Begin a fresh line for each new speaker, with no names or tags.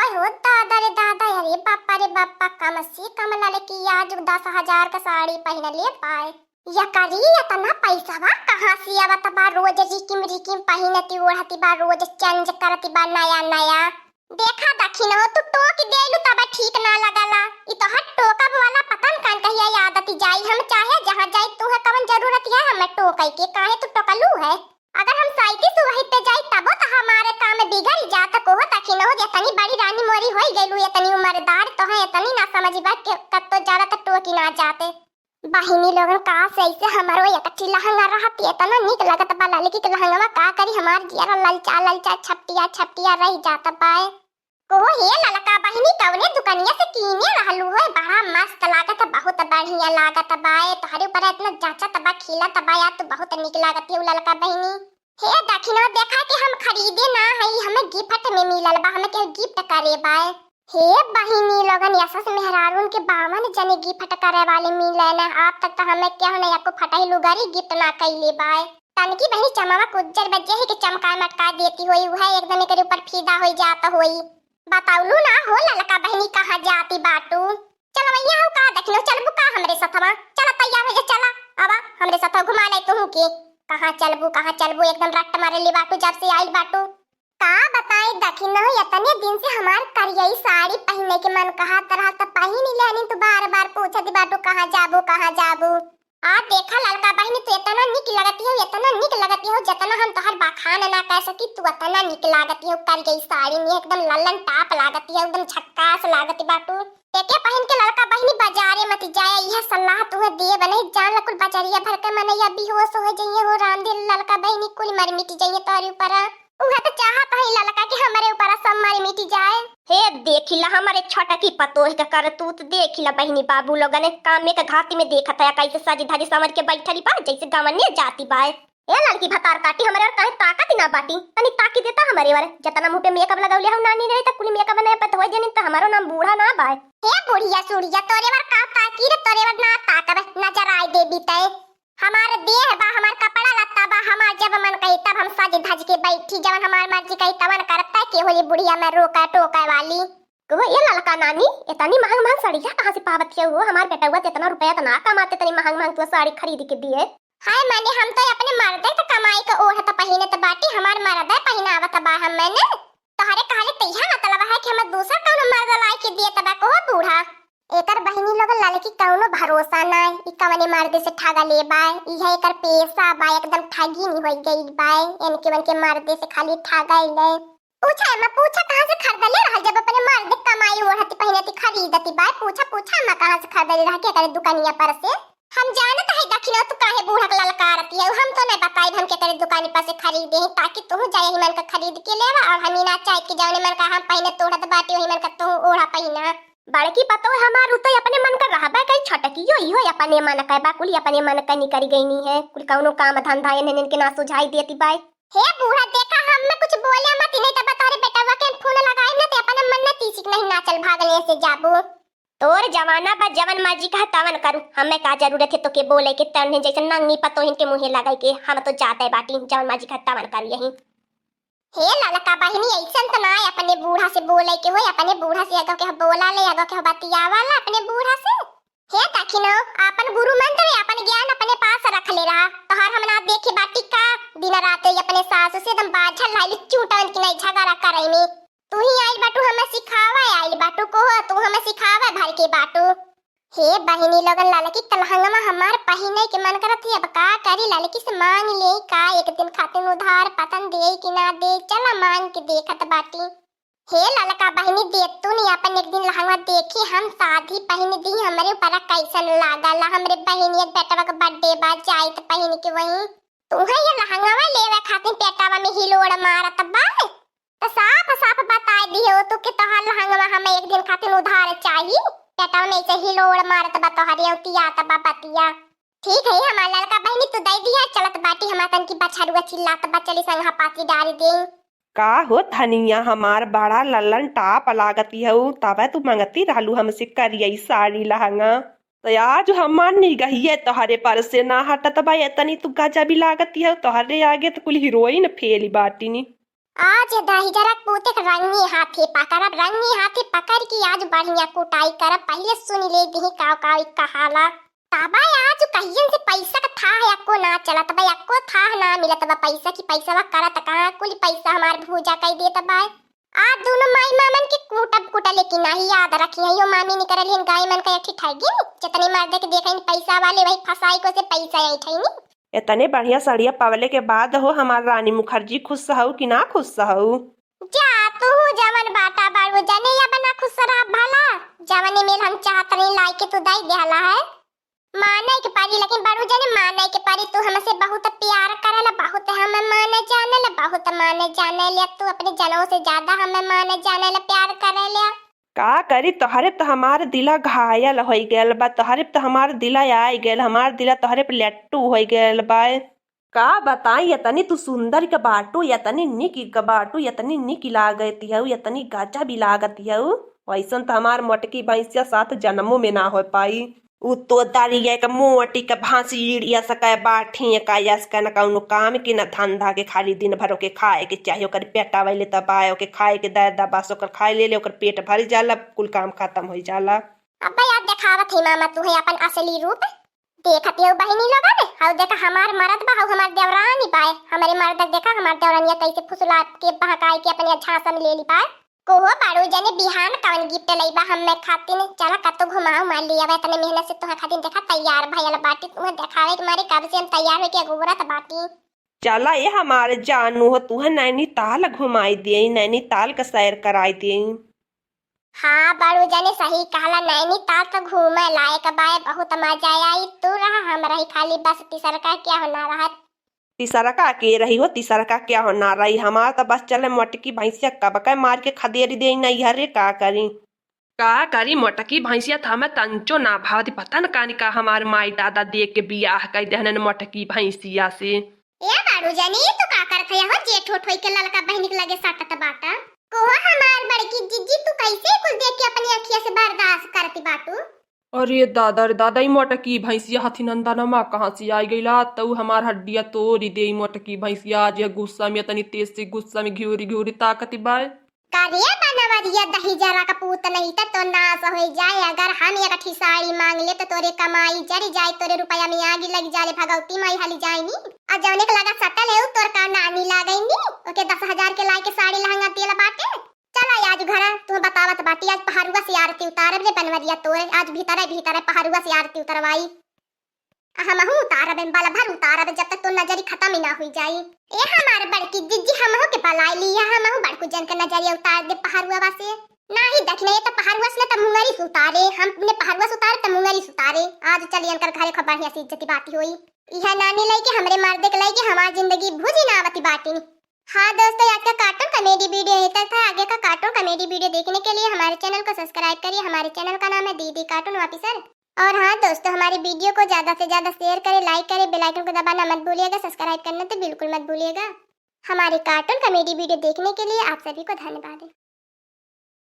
हो दादा रे दादा, अरे बापा कम से कम लाले की आज 10,000 का साड़ी पहन ले पाए या करी इतना पैसा बा कहाँ से आवत बा। रोज रिकिम रिकिम पहनती ओढ़ती बा, रोज चेंज करती बा नया नया। देखा दखिन हो तू टोक देलू तब ठीक ना लगला। ई तो हट टोकब वाला पता न कान कहिया आदत जाई। हम चाहे जहां जाई तू है कवन जरूरत है हमें टोकई के, काहे तू टोकलू है। अगर हम साइकिल से वहीं पे जाई तब तो हमारे काम बिगड़ जाता। को तखिन हो इतनी बड़ी रानी मोरी होई गइलू, इतनी उम्रदार तो है, इतनी ना समझी बात के कत्तो ज्यादा तो टोकी ना जाते। बहिनी लोगन का से ऐसे हमारो एकठी लहंगा रहती इतना निक लगत बा। ललकी के लहंगा का करी हमार जिया ललचा ललचा छपटिया छपटिया रह जाता पाए। को हे ललका बहिनी कवने दुकानिया से कीने रहलू है, बड़ा मस्त लागत, बहुत बढ़िया लागत बाए। तोहरे ऊपर इतना जांचत बा खिला तबा या तू बहुत निक लागत है ललका बहिनी। हे दखिनो देखा कि हम खरीदे ना हई, हमें गिफ्ट में मिलल बा, हमें के गिफ्ट करे बाए। हे बहिनी लोगन ऐसा से मेहरारून के बावन जने गिफ्ट करे वाले मिले ना। आप तक तो हमें क्या होने आपको फटाई लुगारी गिफ्ट ना कइले बाए। तनकी बहिनी चमावा कुज्जर बजे है कि चमका मटका देती होई, वह एकदम एकरे ऊपर फिदा होई जाता होई। बताउलू ना हो ललका बहिनी कहाँ जाती बाटू। चल भैया हो का देखनो चलबू का हमरे साथवा। चल तैयार हो जा, चला आवा हमरे साथ घुमा ले तू के। कहाँ चलबू एकदम रट्ट मारे ले बाटू जब से आई बाटू। का बताई दखिन हो इतने दिन से हमार करियई साड़ी पहनने के मन कहा तरह त पहन लेनी, तो बार बार पूछती बाटू कहाँ जाबू। आ देखा ललका बहिनी तू इतना निक लगती हो जितना हम तोहर बखान ना कर सकी, तू इतना निक लागती हो करियई साड़ी में, एकदम लल्लन टाप लागती है, एकदम झक्कास लागती बाटू। एके पहन के लड़का बहिनी बाजारे मत जाए, यह सलाह तुहे दे बने। जान लकुल बाजारिया भर के मनैया बेहोश हो जइए हो रांधे ललका बहिनी कुल मर मिट जइए तोरी ऊपर। उहे तो चाहत है ललका कि हमारे ऊपर सब मर मिट जाए। हे देखिला हमारे छोटा की पतोह का करतूत, देखिला बहिनी बाबू लोगन ने काम के घाटी में देखत है कैसे साजी धाजी समझ के बैठली बा जैसे गवने जाती बा। ए लड़की भतार काटी हमारे और काहे ताकत ना बाटी, तनी ताकी देता हमारे वर। जतना मुंह पे मेकअप लगाउले हम नानी रहे त कुल मेकअप बनाए पत हो जनी त हमारो नाम बूढ़ा ना बा। हे बुढ़िया सुड़िया तोरे वर का ताकी रे, तोरे वर ना ताकब नजर आए देबी तय। हमार देह बा, हमार कपड़ा लत्ता बा, हमार जब मन कही तब हम साज धज के बैठी, जब हमार मर्जी कही तवन करता के होली बुढ़िया में रोका टोका वाली। को ये ललका नानी इतनी महंग साड़ी कहां से पावत है हो। हमार बेटा हुआ इतना रुपया तो ना कमाते, तनी महंग तू साड़ी खरीद के दिए। हाय माने हम तो अपने मर्दे तो कमाई के ओढ़त पहिने त बाटी, हमार मर्दे पहिनावत बा हम मैंने। तोहरे कहले तैया मतलब है कि हम दूसरा कौन मर्द लाई के दिए तबा को बूढ़ा। एकर बहिनी लोग ललकी कौनो भरोसा ना, ई कवने मर्दे से ठगा ले बाय। इहे एकर पेशा बा, एकदम ठगी नहीं होई गई बाय। इनके बन के मर्दे से खाली ठगा ले। पूछा कहां से खरीदले रहल जब अपने मर्द कमाई ओढ़ती पहिनती खरीदती बाय। पूछा मैं कहां से खरीदले रह के करे दुकानिया पर से। हम जानत है दखिना तू काहे बूढ़ा के ललकारती है, हम तो नहीं बताई हम के करे दुकानी पर से खरीदे हैं ताकि तू जाए ही मन का खरीद के लेवा। और हम ना चाहे कि जाने मन का हम पहिने तोड़त बाटी वही मन का तू ओढ़ा पहिना। बड़की पतो हमार उतो अपने मन का रहबा कई छटकी यो अपने मन का बा, कुल अपने मन का निकरी गई नहीं है, कुल कौनो काम धंधा इनन के ना सुझाई देती बाय। हे बूढ़ा देखा हम में कुछ बोले मत, नहीं तब तोरे बेटावा के फोन लगाए ना ते अपन मन में तीसिक नहीं ना चल भागले से जाबू। तोर जमाना बा जवन मर्जी का तवन करू, हमें का जरूरत है तो के बोले के तन जैसे नंगी पतो इनके मुंह लगाई के। हम तो जाते बाटी जवन मर्जी का तवन कर यही। हे ललका बहिनी ऐसन तो ना अपने बूढ़ा से बोले के हो, अपने बूढ़ा से अगो के बोला ले अगो के बतियावाला अपने बूढ़ा से। हे दखिनो अपन गुरु मंत्र अपन ज्ञान अपने पास रख ले रहा, तोहर हम ना देखे बाटी का दिन रात अपने सासू से एकदम बाझल लाइल चूटन की नहीं झगड़ा करई में। तू ही आइल बाटू हमें सिखावा, आइल बाटू को तू हमें सिखावा भर के बाटू। हे बहिनी लोगन ललकी तलहंगमा हमार पहिने के मन करत है, अब का करी ललकी से मांग ले का एक दिन खातिर उधार पतन दे कि ना दे, चला मांग के देखत बाटी। हे ललका बहिनी दे तू नहीं अपन एक दिन लहंगा देखी हम शादी पहन दी हमरे ऊपर कैसन लागल। हमरे बहिनी एक बेटवा का बर्थडे बा जाई त पहन के वही तू है ये लहंगावा लेवे खातिर पेटावा में हिलोड़ मारत बा। तो साफ बता दियो तू के तोहार लहंगावा हमें एक दिन खातिर उधार चाहिए, पेटावा में से हिलोड़ मारत बा तोहरे औतिया तबा बतिया। ठीक है हमार लड़का बहिनी तू दे दिया चलत बाटी हमार तन की बछरुआ चिल्लात बा चली संग पाती डाल दे।
का हो धनिया हमार बड़ा लल्लन टाप लागती है, तब तू मंगती रहलू हमसे करियई साड़ी लहंगा। तो आज हमार निगहिए तोहरे पर से ना हटत बा, इतनी तू गजबी लागती है, तोहरे आगे तो कुल हीरोइन फेली बाटी नी।
आज दही जरा पूते रंगी हाथी पकड़ब, रंगी हाथी पकड़ की आज बढ़िया कुटाई करब। पहले सुन ले दी काव कहाला ताबा आज कहियन से पैसा का था है अक्को ना चलत बा, अक्को था ना मिलत बा पैसा की पैसा वा करत कहां कुल पैसा हमार भूजा कई देत बा। आज दोनों माई मामन के कूटब कुटा लेकिन नहीं याद रखी है यो मामी निकरल हिन गाय मन का एक ठगी जितनी मार दे के देखइन पैसा वाले वही फसाई को से पैसा आई ठईनी।
इतने बढ़िया साड़िया पावले के बाद हो हमार रानी मुखर्जी खुश हऊ कि ना खुश हऊ?
जा तू जवन बाटा बाड़ू जाने या बना खुश रहा भला जवने में हम चाहत नहीं लाई के तू दाई देहला है माने के पारी, लेकिन बाड़ू जाने माने के पारी तू हमसे बहुत प्यार करला, बहुत हमें माने जाने ला, बहुत माने जाने ले तू अपने जनों से ज्यादा हमें माने जाने ला प्यार करे ले।
का करी तोहरे तो हमार दिला घायल हो गयल बा, तोहरे तो हमार दिला आई गयल, हमार दिला तोहरे पे लट्टू हो गयल बा। का बताई यतनी तू सुंदर के बाटू, यतनी निक के बाटू, यतनी निक लागती हऊ, यतनी गाजा भी लागती हऊ। वैसन तो हमार मोटकी भैंसिया साथ जन्मों में ना हो पाई। उ तो दारिया के मोटी के भांसी इड़िया सका बाठी का यस का न कौनो काम के न धंधा के खाली दिन भर के खाए के चाहिए ओकर पेटा वाले तबाए के खाए के दर दबास ओकर खाए ले ओकर पेट भर जाला कुल काम खत्म हो जाला।
अबे यार दिखावत ही मामा तू है अपन असली रूप देखत हो बहिनी लोग ने हाउ देखा हमार मर्द बा हाउ हमार देवरानी बाए हमारे मर्द देखा हमार देवरानिया कैसे फुसला के बहकाई के अपने झांसा में ले ली पाए कोहो बाड़ू जने बिहान कौन गिफ्ट लईबा हमें खातिर चला कतो घुमाओ मान लिया बा तने मेहनत से तोहा खातिर देखा तैयार भइल बाटी तुम्हें दिखावे के मारे कब से हम तैयार हो के गोबरत बाटी।
चला ये हमारे जानू हो तू नैनीताल घुमाई दिए, नैनीताल का सैर कराई दिए।
हाँ बाड़ू जाने सही कहला नैनीताल तो घूमे लायक बाए बहुत मजा आई तू रहा हम रही खाली बस तीसरा का क्या होना रहा
तीसरा का के रही हो तीसरा का क्या होना रही हमारा तो बस चले मोटकी भैंसिया कब का मार के खदेरी दे नहीं हरे का करी मोटकी भैंसिया था हमें तंचो ना भावती पता न कानी का हमारे माई दादा देख के बियाह कई दहन मोटकी भैंसिया से।
ए बाड़ू जाने तू का करत है हो जेठ होठ होई के ललका बहनी के लगे साटत बाटा को हमार बड़की जिज्जी तू कैसे कुल देख के अपनी अखिया से बर्दाश्त करती बाटू।
अरे दादा रे दादा ई मोटकी भैंसिया हथी नंदनमा कहाँ से आई गईला तू हमार हड्डिया तोड़ी दे मोटकी भैंसिया आज गुस्सा में तनी तेज से गुस्सा में घिउरी घिउरी ताकती बाय
कारिया बनवरिया दही जरा का पूत नहीं तो नाश हो जाए अगर हम एक अठी साड़ी मांग ले तो तोरे कमाई जरी जाए तोरे रुपया में आगी लग जाले भगवती माई हाली जाएनी आ जौने के लगा सटल है तोर का नानी लागईनी ओके 10,000 के लाई के साड़ी लहंगा तेल बाटे चला आज घरा तू बतावत बाटी आज पहाड़ुआ से आरती उतारब रे बनवरिया तोरे आज भीतर पहाड़ुआ से आरती उतरवाई हमहू उतारब बाला भर उतारब जब तक तो नजरी खत्म ही ना हुई जाई। ए हमार बड़की जिज्जी हमहू के बलाई लिया हमहू बड़कू जन के नजरिया उतार दे पहाड़ुआ से नाही देखने ये तो पहाड़ुआ से तो मुंगरी से उतारे हमने पहाड़ुआ से उतारे तो मुंगरी से उतारे आज चलियन कर घरे खबर बढ़िया से इज्जती बाती होई यह नानी लाई के हमरे मर्दे के लाई के हमार जिंदगी भुजी ना आवती बाटी। हाँ दोस्तों आज का कार्टून कॉमेडी वीडियो यही तक था। आगे का कार्टून कॉमेडी वीडियो देखने के लिए हमारे चैनल को सब्सक्राइब करिए। हमारे चैनल का नाम है दीदी कार्टून ऑफिसर। और हाँ दोस्तों हमारी वीडियो को ज्यादा से ज्यादा शेयर करें लाइक करें बेल आइकन को दबाना मत भूलिएगा सब्सक्राइब करना तो बिल्कुल मत भूलिएगा। हमारे कार्टून कॉमेडी वीडियो देखने के लिए आप सभी को धन्यवाद।